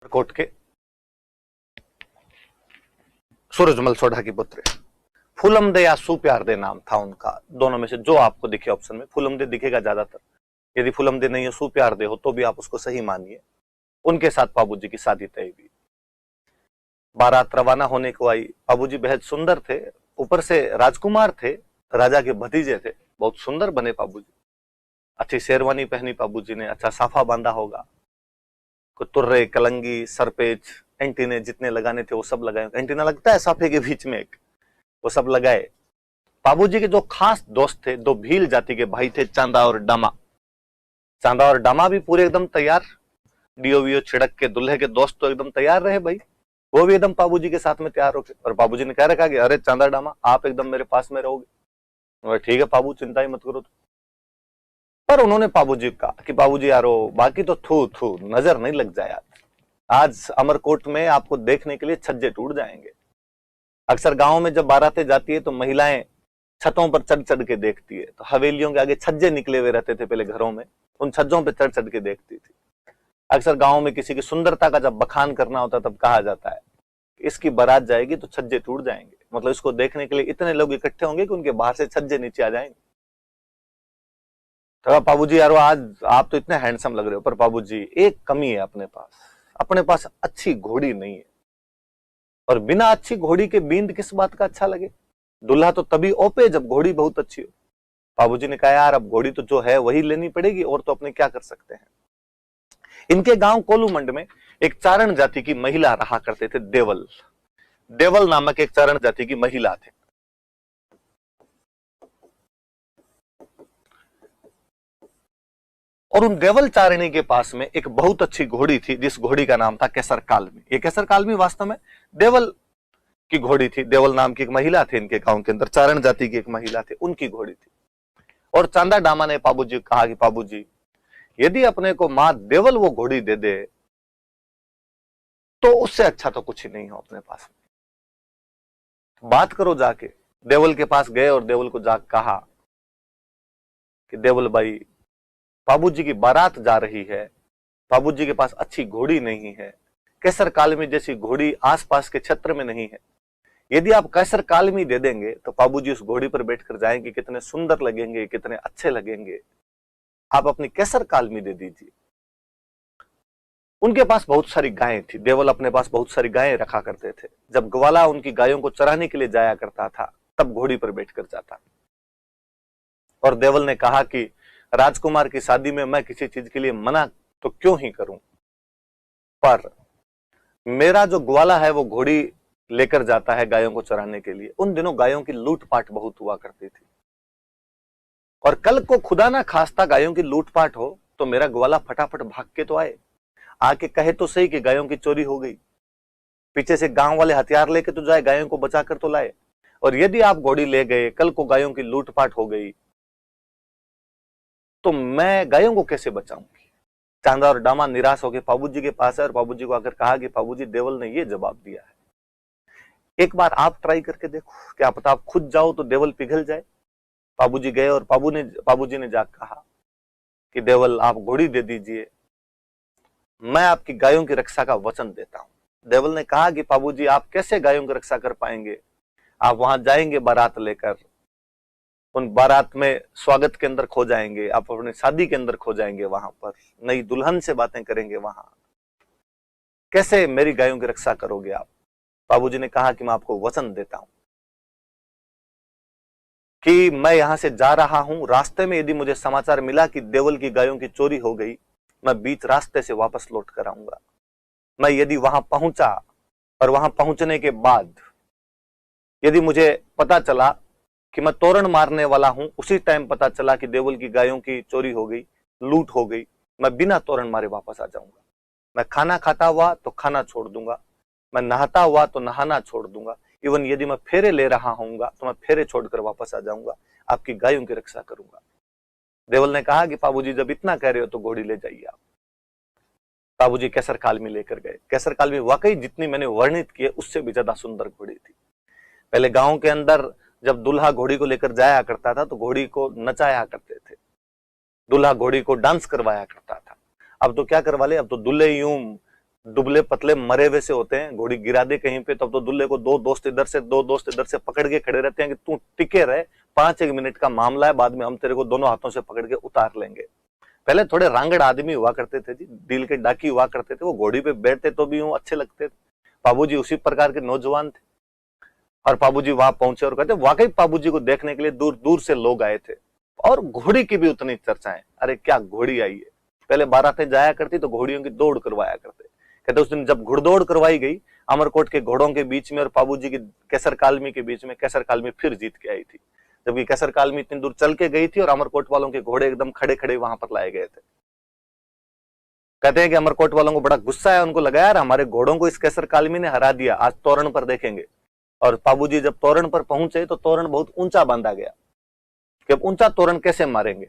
Coat के सूरजमल सोढ़ा की पुत्री फूलम दे या सुप्यार दे नाम था उनका। दोनों में से जो आपको दिखे ऑप्शन में, फूलम दे दिखेगा ज्यादातर। यदि फूलम दे नहीं हो, सुप्यार दे हो, तो भी आप उसको सही मानिए। उनके साथ बाबूजी की शादी तय हुई। बारात रवाना होने को आई। बाबूजी बेहद सुंदर थे, ऊपर से राजकुमार थे, राजा के भतीजे थे, बहुत सुंदर बने बाबूजी। अच्छी शेरवानी पहनी बाबूजी ने, अच्छा साफा बांधा होगा, तुर्रे, कलंगी, सरपेच, एंटीने जितने लगाने थे वो सब लगाए। एंटीना लगता है साफे के बीच में एक, वो सब लगाए। बाबूजी के जो खास दोस्त थे, दो भील जाति के भाई थे, चांदा और डामा। चांदा और डामा भी पूरे एकदम तैयार, डीओ छिड़क के दूल्हे के दोस्त तो एकदम तैयार रहे भाई, वो भी एकदम बाबूजी के साथ में तैयार होके। और बाबूजी ने कह रखा कि अरे चांदा डामा, आप एकदम मेरे पास में रहोगे। ठीक है बाबू, चिंता ही मत करो। पर उन्होंने बाबूजी कहा कि बाबूजी यारो, बाकी तो थू थू नजर नहीं लग जाए। आज अमरकोट में आपको देखने के लिए छज्जे टूट जाएंगे। अक्सर गांव में जब बारातें जाती है तो महिलाएं छतों पर चढ़ चढ़ के देखती है। तो हवेलियों के आगे छज्जे निकले हुए रहते थे पहले घरों में, उन छज्जों पर चढ़ चढ़ के देखती थी। अक्सर गांव में किसी की सुंदरता का जब बखान करना होता तब कहा जाता है इसकी बारात जाएगी तो छज्जे टूट जाएंगे, मतलब इसको देखने के लिए इतने लोग इकट्ठे होंगे कि उनके बाहर से छज्जे नीचे आ जाएंगे। तो बाबूजी यारो, आज आप तो इतने हैंडसम लग रहे हो, पर बाबूजी एक कमी है अपने पास अच्छी घोड़ी नहीं है। और बिना अच्छी घोड़ी के बींद किस बात का अच्छा लगे? दूल्हा तो तभी ओपे जब घोड़ी बहुत अच्छी हो। बाबूजी ने कहा यार अब घोड़ी तो जो है वही लेनी पड़ेगी, और तो अपने क्या कर सकते हैं। इनके गांव कोलूमंड में एक चारण जाति की महिला रहा करते थे, देवल। देवल नामक एक चारण जाति की महिला थे। और उन देवल चारिणी के पास में एक बहुत अच्छी घोड़ी थी, जिस घोड़ी का नाम था केसर कालमी। ये केसर कालमी वास्तव में देवल की घोड़ी थी। देवल नाम की एक महिला थी इनके गांव के अंदर, चारण जाति की एक महिला थी, उनकी घोड़ी थी। और चांदा डामा ने बाबूजी को कहा कि बाबूजी यदि अपने को मां देवल वो घोड़ी दे दे तो उससे अच्छा तो कुछ ही नहीं हो अपने पास में। बात करो जाके। देवल के पास गए और देवल को जाकर कहा कि देवल भाई, बाबूजी की बारात जा रही है, बाबूजी के पास अच्छी घोड़ी नहीं है, केसर कालमी जैसी घोड़ी आसपास के क्षेत्र में नहीं है। यदि आप केसर कालमी दे देंगे तो बाबूजी उस घोड़ी पर बैठकर जाएंगे, कितने सुंदर लगेंगे, कितने अच्छे लगेंगे। आप अपनी केसर कालमी दे दीजिए। उनके पास बहुत सारी गायें थी। देवल अपने पास बहुत सारी गायें रखा करते थे। जब ग्वाला उनकी गायों को चराने के लिए जाया करता था तब घोड़ी पर बैठकर जाता। और देवल ने कहा कि राजकुमार की शादी में मैं किसी चीज के लिए मना तो क्यों ही करूं, पर मेरा जो ग्वाला है वो घोड़ी लेकर जाता है गायों को चराने के लिए। उन दिनों गायों की लूटपाट बहुत हुआ करती थी, और कल को खुदा ना खास्ता गायों की लूटपाट हो तो मेरा ग्वाला फटाफट भाग के तो आए, आके कहे तो सही कि गायों की चोरी हो गई, पीछे से गांव वाले हथियार लेके तो जाए, गायों को बचाकर तो लाए। और यदि आप घोड़ी ले गए, कल को गायों की लूटपाट हो गई तो मैं गायों को कैसे बचाऊंगी। चांदा और डामा निराश होकर बाबूजी के पास है और बाबूजी को आकर कहा कि बाबूजी देवल ने ये जवाब दिया है, एक बार आप ट्राई करके देखो, क्या पता आप खुद जाओ तो देवल पिघल जाए। बाबूजी गए और बाबूजी ने जाकर कहा कि देवल आप घोड़ी दे दीजिए, मैं आपकी गायों की रक्षा का वचन देता हूं। देवल ने कहा कि बाबूजी आप कैसे गायों की रक्षा कर पाएंगे, आप वहां जाएंगे बारात लेकर, उन बारात में स्वागत के अंदर खो जाएंगे, आप अपनी शादी के अंदर खो जाएंगे, वहां पर नई दुल्हन से बातें करेंगे, वहां कैसे मेरी गायों की रक्षा करोगे आप। बाबूजी ने कहा कि मैं आपको वचन देता हूं कि मैं यहां से जा रहा हूं, रास्ते में यदि मुझे समाचार मिला कि देवल की गायों की चोरी हो गई, मैं बीच रास्ते से वापस लौट कर आऊंगा। मैं यदि वहां पहुंचा और वहां पहुंचने के बाद यदि मुझे पता चला कि मैं तोरण मारने वाला हूं, उसी टाइम पता चला कि देवल की गायों की चोरी हो गई, लूट हो गई, मैं बिना तोरण मारे वापस आ जाऊंगा। मैं खाना खाता हुआ तो खाना छोड़ दूंगा, मैं नहाता हुआ तो नहाना छोड़ दूंगा, इवन यदि मैं फेरे ले रहा होऊंगा तो मैं फेरे छोड़कर वापस आ जाऊंगा, आपकी गायों की रक्षा करूंगा। देवल ने कहा कि बाबूजी जब इतना कह रहे हो तो घोड़ी ले जाइए आप। बाबूजी केसर कालमी लेकर गए। केसर कालमी वाकई जितनी मैंने वर्णित की उससे भी ज्यादा सुंदर घोड़ी थी। पहले गांव के अंदर जब दूल्हा घोड़ी को लेकर जाया करता था तो घोड़ी को नचाया करते थे, दूल्हा घोड़ी को डांस करवाया करता था। अब तो क्या करवा ले, अब तो दूल्हे यूं दुबले पतले मरे हुए से होते हैं, घोड़ी गिरा दे कहीं पे तब तो दुल्हे को दो दोस्त इधर से पकड़ के खड़े रहते हैं कि तू टिके रहे, 5 एक मिनट का मामला है, बाद में हम तेरे को दोनों हाथों से पकड़ के उतार लेंगे। पहले थोड़े रांगड़ आदमी हुआ करते थे जी, दिल के डाकी हुआ करते थे, वो घोड़ी पे बैठते तो भी अच्छे लगते थे। बाबूजी उसी प्रकार के नौजवान थे और बाबूजी वहां पहुंचे और कहते वाकई बाबूजी को देखने के लिए दूर दूर से लोग आए थे। और घोड़ी की भी उतनी चर्चाएं, अरे क्या घोड़ी आई है। पहले बारातें जाया करती तो घोड़ियों की दौड़ करवाया करते। कहते उस दिन जब घुड़दौड़ करवाई गई अमरकोट के घोड़ों के बीच में और बाबूजी की केसर कालमी के बीच में, केसर कालमी फिर जीत के आई थी, जबकि केसर कालमी इतनी दूर चल के गई थी और अमरकोट वालों के घोड़े एकदम खड़े खड़े वहां पर लाए गए थे। कहते हैं कि अमरकोट वालों को बड़ा गुस्सा है, उनको लगा यार हमारे घोड़ों को इस केसर कालमी ने हरा दिया, आज तोरण पर देखेंगे। और बाबूजी जब तोरण पर पहुंचे तो तोरण बहुत ऊंचा बांधा गया कि अब ऊंचा तोरण कैसे मारेंगे।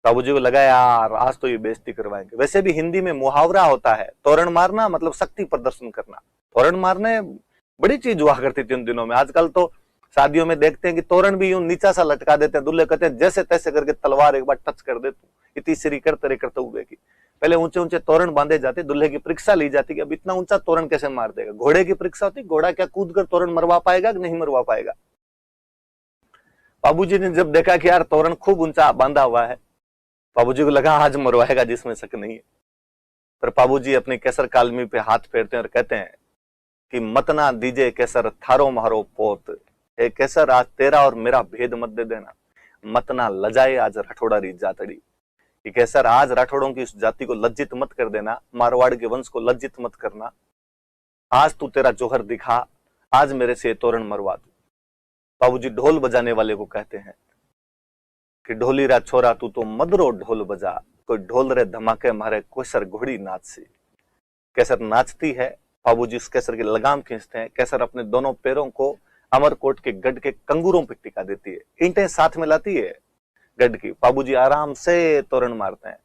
बाबूजी को लगा यार आज तो ये बेइज्जती करवाएंगे। वैसे भी हिंदी में मुहावरा होता है, तोरण मारना मतलब शक्ति प्रदर्शन करना। तोरण मारने बड़ी चीज हुआ करती थी उन दिनों में। आजकल तो शादियों में देखते हैं कि तोरण भी यूं नीचा सा लटका देते हैं, दूल्हे कहते हैं जैसे तैसे करके तलवार एक बार टच कर दे तू, इतनी सिरी करते हुए की। पहले ऊंचे ऊंचे तोरण बांधे जाते, दूल्हे की परीक्षा ली जाती कि अब इतना ऊंचा तोरण कैसे मार देगा। घोड़े की परीक्षा होती, घोड़ा क्या कूद कर तोरण मरवा पाएगा कि नहीं मरवा पाएगा। बाबूजी ने जब देखा कि यार तोरण खूब ऊंचा बांधा हुआ है, बाबूजी को लगा आज मरवाएगा जिसमें शक नहीं है। पर बाबूजी अपने केसर कालमी पे हाथ फेरते हैं और कहते हैं कि मत ना दीजे केसर थारो मारो पोत, ए केसर आज तेरा और मेरा भेद मत दे देना, मत ना लजाए आज राठौड़ा री जातड़ी। कि केसर आज राठौड़ों की उस जाति को लज्जित मत कर देना, मारवाड़ के वंश को लज्जित मत करना, आज तू तेरा जोहर दिखा, आज मेरे से तोरण मरवा दू। बाबूजी ढोल बजाने वाले को कहते हैं कि ढोली रा छोरा तू तो मदरो ढोल बजा, कोई ढोल रे धमाके मारे केसर घोड़ी नाच सी। केसर नाचती है, बाबूजी उस केसर की लगाम खींचते हैं, केसर अपने दोनों पैरों को अमरकोट के गढ़ के कंगूरों पर टिका देती है, ईंटें साथ में लाती है गढ़ की। बाबूजी आराम से तोरण मारते हैं।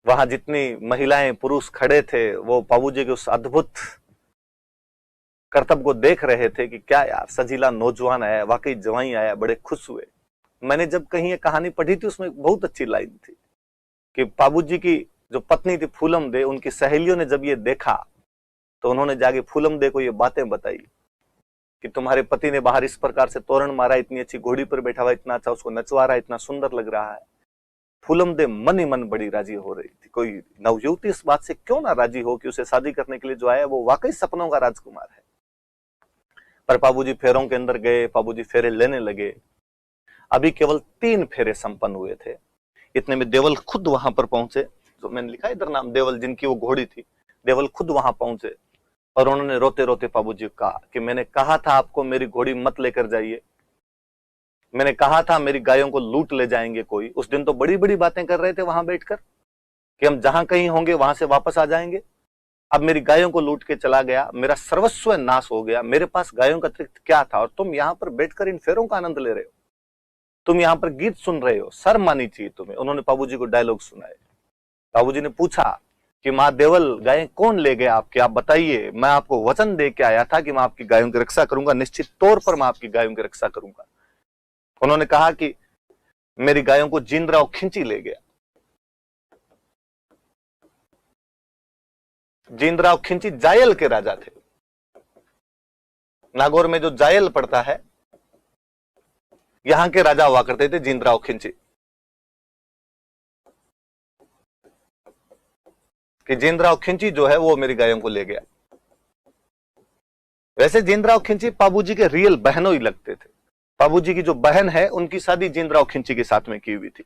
वहां जितनी महिलाएं पुरुष खड़े थे वो बाबूजी के उस अद्भुत करतब को देख रहे थे कि क्या यार सजीला नौजवान आया, वाकई जवाई आया, बड़े खुश हुए। मैंने जब कहीं ये कहानी पढ़ी थी उसमें बहुत अच्छी लाइन थी कि बाबूजी की जो पत्नी थी फूलम दे, उनकी सहेलियों ने जब ये देखा तो उन्होंने जाके फूलम दे को ये बातें बताई कि तुम्हारे पति ने बाहर इस प्रकार से तोरण मारा, इतनी अच्छी घोड़ी पर बैठा हुआ, इतना अच्छा उसको नचवा रहा है, इतना सुंदर लग रहा है। फूलम दे मन ही मन बड़ी राजी हो रही थी। कोई नवयुवती इस बात से क्यों ना राजी हो कि उसे शादी करने के लिए जो आया वो वाकई सपनों का राजकुमार है। पर बाबूजी फेरों के अंदर गए, बाबूजी फेरे लेने लगे। अभी केवल 3 फेरे संपन्न हुए थे, इतने में देवल खुद वहां पर पहुंचे। जो मैंने लिखा इधर नाम देवल, जिनकी वो घोड़ी थी, देवल खुद वहां पहुंचे और उन्होंने रोते रोते बाबूजी को कहा कि मैंने कहा था आपको मेरी घोड़ी मत लेकर जाइए, मैंने कहा था मेरी गायों को लूट ले जाएंगे कोई। उस दिन तो बड़ी बड़ी बातें कर रहे थे वहां बैठकर कि हम जहां कहीं होंगे वहां से वापस आ जाएंगे। अब मेरी गायों को लूट के चला गया, मेरा सर्वस्व नाश हो गया, मेरे पास गायों का अतिरिक्त क्या था, और तुम यहां पर बैठकर इन फेरों का आनंद ले रहे हो, तुम यहां पर गीत सुन रहे हो, शर्म आनी चाहिए तुम्हें। उन्होंने बाबूजी को डायलॉग सुनाए। बाबूजी ने पूछा कि माँ देवल गायें कौन ले गए आपके, आप बताइए। मैं आपको वचन दे के आया था कि मैं आपकी गायों की रक्षा करूंगा, निश्चित तौर पर मैं आपकी गायों की रक्षा करूंगा। उन्होंने कहा कि मेरी गायों को जींदराव खिंची ले गया। जींदराव खिंची जायल के राजा थे। नागौर में जो जायल पड़ता है यहां के राजा हुआ करते थे जींदराव खिंची। कि जींदराव खिंची जो है वो मेरी गायों को ले गया। वैसे जींदराव खिंची बाबूजी के रियल बहनों ही लगते थे। बाबूजी की जो बहन है उनकी शादी जींदराव खिंची के साथ में की हुई थी।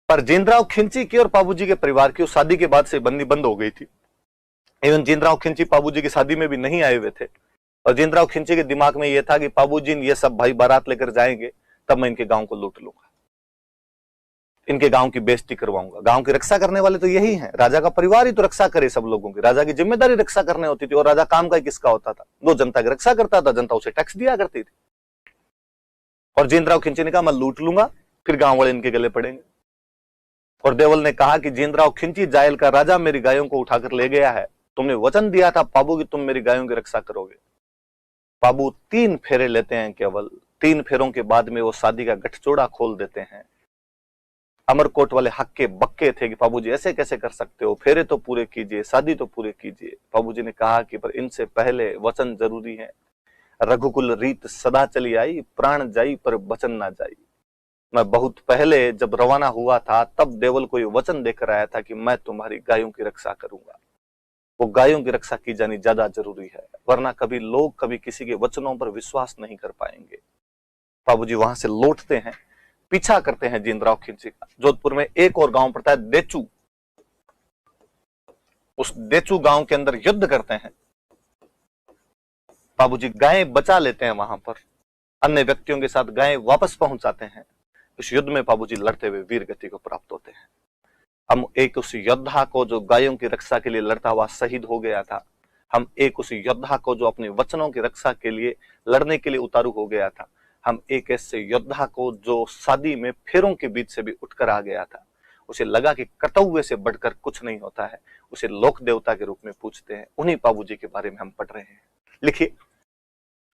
पर जींदराव खिंची की और बाबूजी के परिवार की उस शादी के बाद से बंदी बंद हो गई थी। इवन जींदराव खिंची बाबूजी की शादी में भी नहीं आए हुए थे और जींदराव खिंची के दिमाग में यह था कि बाबूजी ये सब भाई बारात लेकर जाएंगे तब मैं इनके गांव को लूट लूंगा, इनके गांव की बेइज्जती करवाऊंगा। गांव की रक्षा करने वाले तो यही हैं, राजा का परिवार ही तो रक्षा करे सब लोगों की। राजा की जिम्मेदारी रक्षा करने होती थी और राजा काम का किसका होता था, वो जनता की रक्षा करता था, जनता उसे टैक्स दिया करती थी। और जींदराव खिंची ने कहा मैं लूट लूंगा, फिर गांव वाले इनके गले पड़ेंगे। और देवल ने कहा कि जींदराव खिंची जायल का राजा मेरी गायों को उठाकर ले गया है, तुमने वचन दिया था बाबू कि तुम मेरी गायों की रक्षा करोगे। बाबू 3 फेरे लेते हैं, केवल 3 फेरों के बाद में वो शादी का गठजोड़ा खोल देते हैं। अमरकोट वाले हक्के बक्के थे कि बाबूजी ऐसे कैसे कर सकते हो, फेरे तो पूरे कीजिए, शादी तो पूरे कीजिए। बाबूजी ने कहा कि पर इनसे पहले वचन जरूरी है। रघुकुल रीत सदा चली आई, प्राण जाई पर वचन ना जाई। मैं बहुत पहले जब रवाना हुआ था तब देवल को ये वचन देकर आया था कि मैं तुम्हारी गायों की रक्षा करूंगा। वो गायों की रक्षा की जानी ज्यादा जरूरी है, वरना कभी लोग कभी किसी के वचनों पर विश्वास नहीं कर पाएंगे। बाबूजी वहां से लौटते हैं, पीछा करते हैं जींदराव खिलजी का। जोधपुर में एक और गांव पड़ता है देचू। उस देचू गांव के अंदर युद्ध करते हैं। बाबूजी गायें बचा लेते हैं वहां पर, अन्य व्यक्तियों के साथ गायें वापस पहुंचाते हैं। इस युद्ध में बाबूजी लड़ते हुए वीर गति को प्राप्त होते हैं। हम एक उस योद्धा को जो गायों की रक्षा के लिए लड़ता हुआ शहीद हो गया था, हम एक उस योद्धा को जो अपने वचनों की रक्षा के लिए लड़ने के लिए उतारू हो गया था, हम एक ऐसे योद्धा को जो शादी में फेरों के बीच से भी उठकर आ गया था, उसे लगा कि कटौए से बढ़कर कुछ नहीं होता है, उसे लोक देवता के रूप में पूछते हैं। उन्हीं बाबूजी के बारे में हम पढ़ रहे हैं। लिखिए,